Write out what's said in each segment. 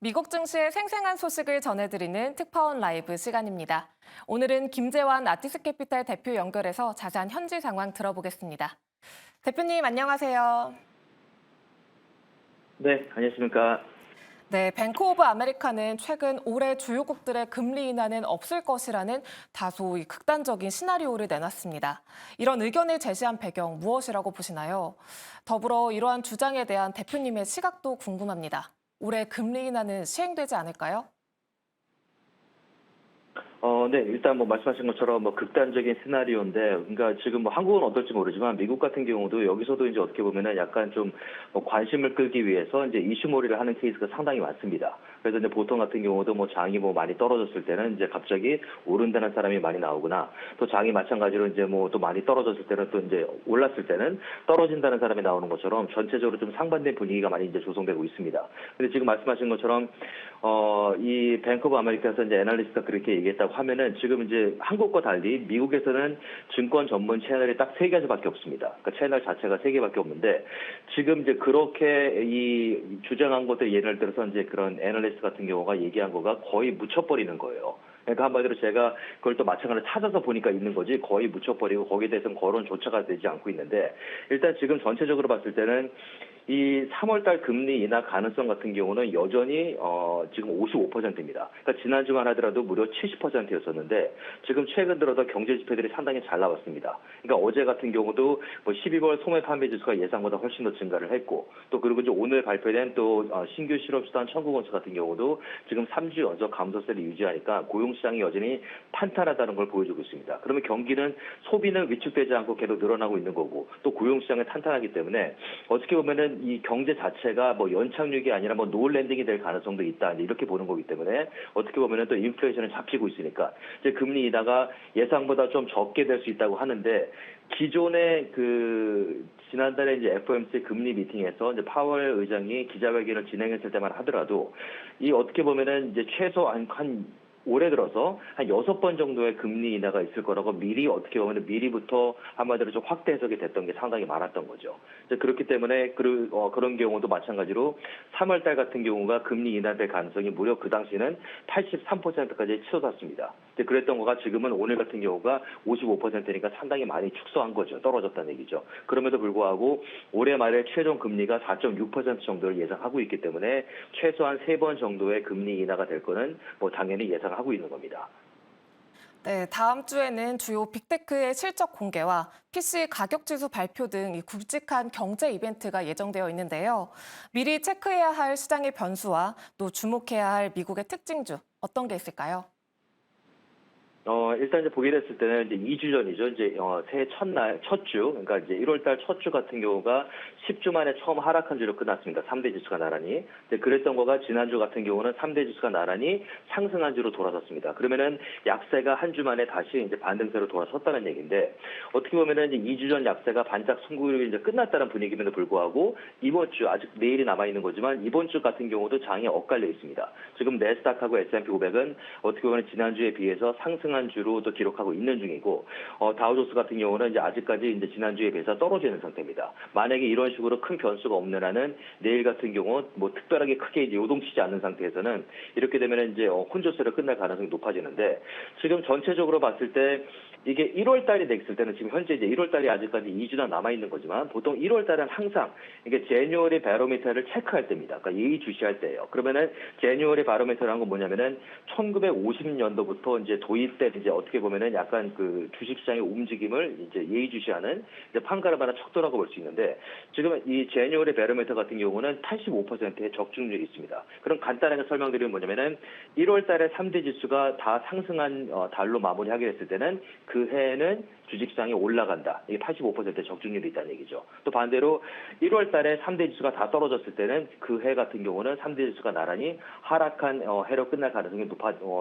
미국 증시의 생생한 소식을 전해드리는 특파원 라이브 시간입니다. 오늘은 김재환 아티스캐피탈 대표 연결해서 자세한 현지 상황 들어보겠습니다. 대표님 안녕하세요. 네, 안녕하십니까. 네, 뱅크 오브 아메리카는 최근 올해 주요국들의 금리 인하는 없을 것이라는 다소 극단적인 시나리오를 내놨습니다. 이런 의견을 제시한 배경 무엇이라고 보시나요? 더불어 이러한 주장에 대한 대표님의 시각도 궁금합니다. 올해 금리 인하는 시행되지 않을까요? 네, 일단 뭐 말씀하신 것처럼 뭐 극단적인 시나리오인데, 그러니까 지금 뭐 한국은 어떨지 모르지만 미국 같은 경우도 여기서도 이제 어떻게 보면은 약간 좀뭐 관심을 끌기 위해서 이제 이슈몰이를 하는 케이스가 상당히 많습니다. 그래서 이제 보통 같은 경우도 뭐 장이 뭐 많이 떨어졌을 때는 이제 갑자기 오른다는 사람이 많이 나오거나, 또 장이 마찬가지로 이제 뭐 또 많이 떨어졌을 때는 또 이제 올랐을 때는 떨어진다는 사람이 나오는 것처럼 전체적으로 좀 상반된 분위기가 많이 이제 조성되고 있습니다. 근데 지금 말씀하신 것처럼 이 뱅크 오브 아메리카에서 이제 애널리스트가 그렇게 얘기했다고 하면은 지금 이제 한국과 달리 미국에서는 증권 전문 채널이 딱 세 개밖에 없습니다. 그러니까 채널 자체가 세 개밖에 없는데, 지금 이제 그렇게 이 주장한 것들 예를 들어서 이제 그런 애널리스트 같은 경우가 얘기한 거가 거의 묻혀버리는 거예요. 그러니까 한마디로 제가 그걸 또 마찬가지로 찾아서 보니까 있는 거지, 거의 묻혀버리고 거기에 대해서는 거론조차가 되지 않고 있는데, 일단 지금 전체적으로 봤을 때는 이 3월 달 금리 인하 가능성 같은 경우는 여전히 지금 55%입니다. 그러니까 지난 주만 하더라도 무려 70%였었는데, 지금 최근 들어서 경제 지표들이 상당히 잘 나왔습니다. 그러니까 어제 같은 경우도 뭐 12월 소매 판매 지수가 예상보다 훨씬 더 증가를 했고, 또 그리고 이제 오늘 발표된 또 신규 실업수당 청구 건수 같은 경우도 지금 3주 연속 감소세를 유지하니까 고용시장이 여전히 탄탄하다는 걸 보여주고 있습니다. 그러면 경기는, 소비는 위축되지 않고 계속 늘어나고 있는 거고, 또 고용시장은 탄탄하기 때문에 어떻게 보면은 이 경제 자체가 뭐 연착륙이 아니라 뭐 노을랜딩이 될 가능성도 있다, 이렇게 보는 거기 때문에 어떻게 보면은 또 인플레이션을 잡히고 있으니까 이제 금리 인하가 예상보다 좀 적게 될 수 있다고 하는데, 기존의 그 지난달에 이제 FOMC 금리 미팅에서 이제 파월 의장이 기자회견을 진행했을 때만 하더라도 이 어떻게 보면은 이제 최소 한 올해 들어서 한 6번 정도의 금리 인하가 있을 거라고 미리, 어떻게 보면 미리부터 한마디로 좀 확대 해석이 됐던 게 상당히 많았던 거죠. 이제 그렇기 때문에 그런 경우도 마찬가지로 3월 달 같은 경우가 금리 인하될 가능성이 무려 그 당시는 83%까지 치솟았습니다. 이제 그랬던 거가 지금은 오늘 같은 경우가 55%니까 상당히 많이 축소한 거죠. 떨어졌다는 얘기죠. 그럼에도 불구하고 올해 말에 최종 금리가 4.6% 정도를 예상하고 있기 때문에 최소한 3번 정도의 금리 인하가 될 거는 뭐 당연히 예상하고 있는 겁니다. 네, 다음 주에는 주요 빅테크의 실적 공개와 PC 가격 지수 발표 등 이 굵직한 경제 이벤트가 예정되어 있는데요. 미리 체크해야 할 시장의 변수와 또 주목해야 할 미국의 특징주 어떤 게 있을까요? 일단 이제 보게 됐을 때는 이제 2주 전이죠. 이제 새해 첫날, 첫 주, 그러니까 이제 1월 달 첫 주 같은 경우가 10주 만에 처음 하락한 주로 끝났습니다. 3대 지수가 나란히. 근데 그랬던 거가 지난주 같은 경우는 3대 지수가 나란히 상승한 주로 돌아섰습니다. 그러면은 약세가 한 주 만에 다시 이제 반등세로 돌아섰다는 얘기인데, 어떻게 보면은 이제 2주 전 약세가 반짝 송구율이 이제 끝났다는 분위기임에도 불구하고 이번 주, 아직 내일이 남아 있는 거지만 이번 주 같은 경우도 장이 엇갈려 있습니다. 지금 내스닥하고 S&P 500은 어떻게 보면 지난주에 비해서 상승한 주로 또 기록하고 있는 중이고, 다우존스 같은 경우는 이제 아직까지 이제 지난주에 비해서 떨어지는 상태입니다. 만약에 이런 식으로 큰 변수가 없는 한은 내일 같은 경우 뭐 특별하게 크게 이제 요동치지 않는 상태에서는 이렇게 되면 이제 혼조세로 끝날 가능성이 높아지는데, 지금 전체적으로 봤을 때 이게 1월 달이 됐을 때는, 지금 현재 이제 1월 달이 아직까지 2주나 남아 있는 거지만 보통 1월 달은 항상 이게 제뉴얼리 바로미터를 체크할 때입니다. 그러니까 예의주시할 때예요. 그러면은 제뉴얼리 바로미터라는 건 뭐냐면은 1950년도부터 이제 도입된, 이제 어떻게 보면은 약간 그 주식시장의 움직임을 이제 예의주시하는 이제 판가름하나 척도라고 볼 수 있는데, 지금 이 제뉴얼리 바로미터 같은 경우는 85%의 적중률이 있습니다. 그럼 간단하게 설명드리면 뭐냐면은 1월 달에 3대 지수가 다 상승한 달로 마무리하게 됐을 때는 그 해에는 주식시장이 올라간다. 이게 85%의 적중률이 있다는 얘기죠. 또 반대로 1월 달에 3대 지수가 다 떨어졌을 때는 그 해 같은 경우는 3대 지수가 나란히 하락한 해로 끝날 가능성이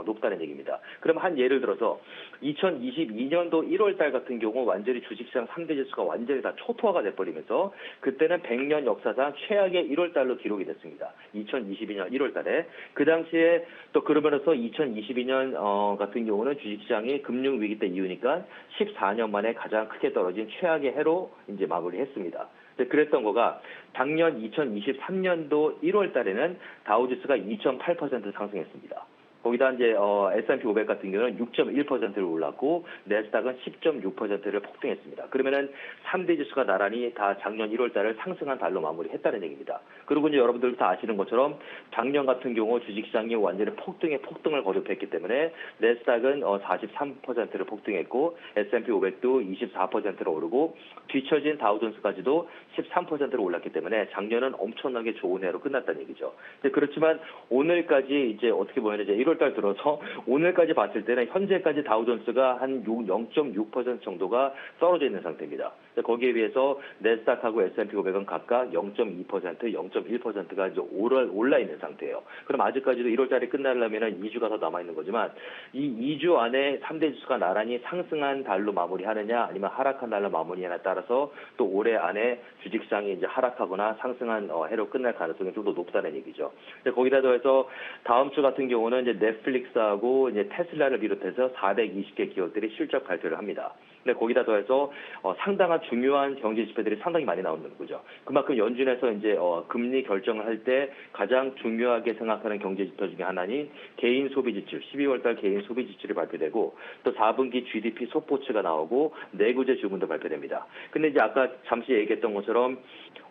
높다는 얘기입니다. 그럼 한 예를 들어서 2022년도 1월 달 같은 경우 완전히 주식시장 3대 지수가 완전히 다 초토화가 돼버리면서 그때는 100년 역사상 최악의 1월 달로 기록이 됐습니다. 2022년 1월 달에. 그 당시에 또 그러면서 2022년 같은 경우는 주식시장이 금융위기 때 이후니까 14년 만에 가장 크게 떨어진 최악의 해로 이제 마무리했습니다. 그랬던 거가 작년 2023년도 1월 달에는 다우지수가 2.8% 상승했습니다. 거기다 이제 S&P 500 같은 경우는 6.1%를 올랐고 내스닥은 10.6%를 폭등했습니다. 그러면은 3대 지수가 나란히 다 작년 1월 달을 상승한 달로 마무리했다는 얘기입니다. 그리고 이제 여러분들 다 아시는 것처럼 작년 같은 경우 주식시장이 완전히 폭등을 거듭했기 때문에 내스닥은 43%를 폭등했고 S&P 500도 24%를 오르고 뒤처진 다우존스까지도 13%를 올랐기 때문에 작년은 엄청나게 좋은 해로 끝났다는 얘기죠. 그렇지만 오늘까지 이제 어떻게 보면 이제 1월 달 들어서 오늘까지 봤을 때는 현재까지 다우존스가 한 0.6% 정도가 떨어져 있는 상태입니다. 거기에 비해서 내스닥하고 S&P 500은 각각 0.2%, 0.1%가 이제 올라 있는 상태예요. 그럼 아직까지도 1월 달에 끝나려면 2주가 더 남아 있는 거지만 이 2주 안에 3대 지수가 나란히 상승한 달로 마무리하느냐 아니면 하락한 달로 마무리하느냐에 따라서 또 올해 안에 주식시장이 이제 하락하거나 상승한 해로 끝날 가능성이 좀 더 높다는 얘기죠. 거기다 더해서 다음 주 같은 경우는 이제 넷플릭스하고 이제 테슬라를 비롯해서 420개 기업들이 실적 발표를 합니다. 근데 거기다 더해서 상당한 중요한 경제 지표들이 상당히 많이 나오는 거죠. 그만큼 연준에서 이제 금리 결정을 할 때 가장 중요하게 생각하는 경제 지표 중에 하나인 개인 소비 지출, 12월 달 개인 소비 지출이 발표되고 또 4분기 GDP 소포치가 나오고 내구재 주문도 발표됩니다. 근데 이제 아까 잠시 얘기했던 것처럼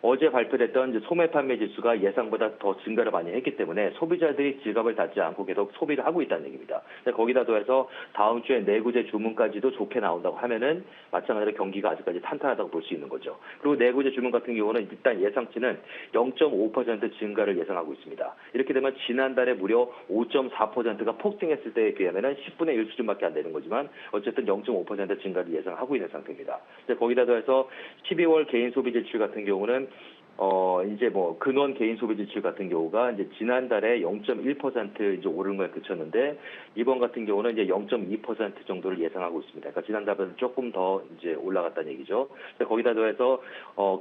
어제 발표됐던 이제 소매 판매 지수가 예상보다 더 증가를 많이 했기 때문에 소비자들이 지갑을 닫지 않고 계속 소비를 하고 있다는 얘기입니다. 거기다 더해서 다음 주에 내구재 주문까지도 좋게 나온다고 하면은 마찬가지로 경기가 아직까지 탄탄하다고 볼 수 있는 거죠. 그리고 내구재 주문 같은 경우는 일단 예상치는 0.5% 증가를 예상하고 있습니다. 이렇게 되면 지난달에 무려 5.4%가 폭등했을 때에 비하면은 10분의 1 수준밖에 안 되는 거지만 어쨌든 0.5% 증가를 예상하고 있는 상태입니다. 거기다 더해서 12월 개인 소비 지출 같은 경우는 이제 뭐 근원 개인 소비 지출 같은 경우가 이제 지난달에 0.1% 이제 오른 거에 그쳤는데 이번 같은 경우는 이제 0.2% 정도를 예상하고 있습니다. 그러니까 지난달보다 조금 더 이제 올라갔다는 얘기죠. 거기다 더해서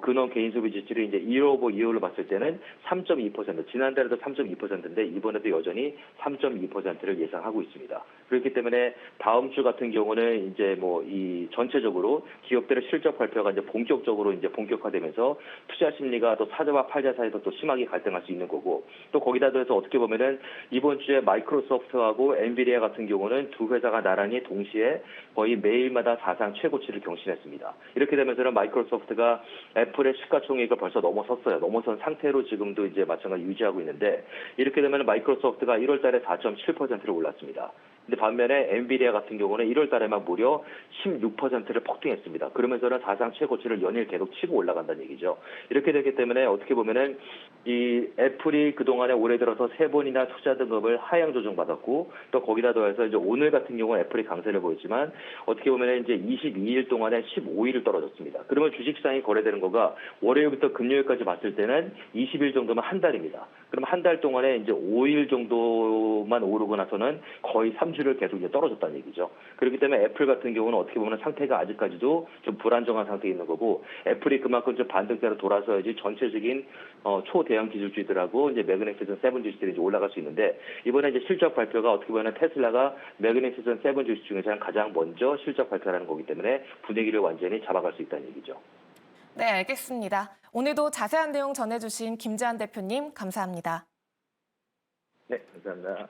근원 개인 소비 지출이 이제 2월로 봤을 때는 3.2%, 지난달에도 3.2%인데 이번에도 여전히 3.2%를 예상하고 있습니다. 그렇기 때문에 다음 주 같은 경우는 이제 뭐 이 전체적으로 기업들의 실적 발표가 이제 본격적으로 이제 본격화되면서 투자 심리가 또 사자와 팔자 사이에서 또 심하게 갈등할 수 있는 거고 또 거기다 더해서 어떻게 보면은 이번 주에 마이크로소프트하고 엔비디아 같은 경우는 두 회사가 나란히 동시에 거의 매일마다 사상 최고치를 경신했습니다. 이렇게 되면서는 마이크로소프트가 애플의 시가총액을 벌써 넘어섰어요. 넘어선 상태로 지금도 이제 마찬가지 유지하고 있는데 이렇게 되면 마이크로소프트가 1월 달에 4.7%를 올랐습니다. 근데 반면에 엔비디아 같은 경우는 1월 달에만 무려 16%를 폭등했습니다. 그러면서는 사상 최고치를 연일 계속 치고 올라간다는 얘기죠. 이렇게 되기 때문에 어떻게 보면은 이 애플이 그동안에 올해 들어서 3번이나 투자 등급을 하향 조정받았고 또 거기다 더해서 이제 오늘 같은 경우는 애플이 강세를 보였지만 어떻게 보면은 이제 22일 동안에 15일을 떨어졌습니다. 그러면 주식시장이 거래되는 거가 월요일부터 금요일까지 봤을 때는 20일 정도면 한 달입니다. 그럼 한 달 동안에 이제 5일 정도만 오르고 나서는 거의 3주를 계속 이제 떨어졌다는 얘기죠. 그렇기 때문에 애플 같은 경우는 어떻게 보면 상태가 아직까지도 좀 불안정한 상태에 있는 거고 애플이 그만큼 좀 반등세로 돌아서야지 전체적인 초대형 기술주들하고 이제 매그니피센트 세븐 주식들이 이제 올라갈 수 있는데 이번에 이제 실적 발표가 어떻게 보면 테슬라가 매그니피센트 세븐 주식 중에서 가장 먼저 실적 발표하는 거기 때문에 분위기를 완전히 잡아갈 수 있다는 얘기죠. 네, 알겠습니다. 오늘도 자세한 내용 전해주신 김재한 대표님 감사합니다. 네, 감사합니다.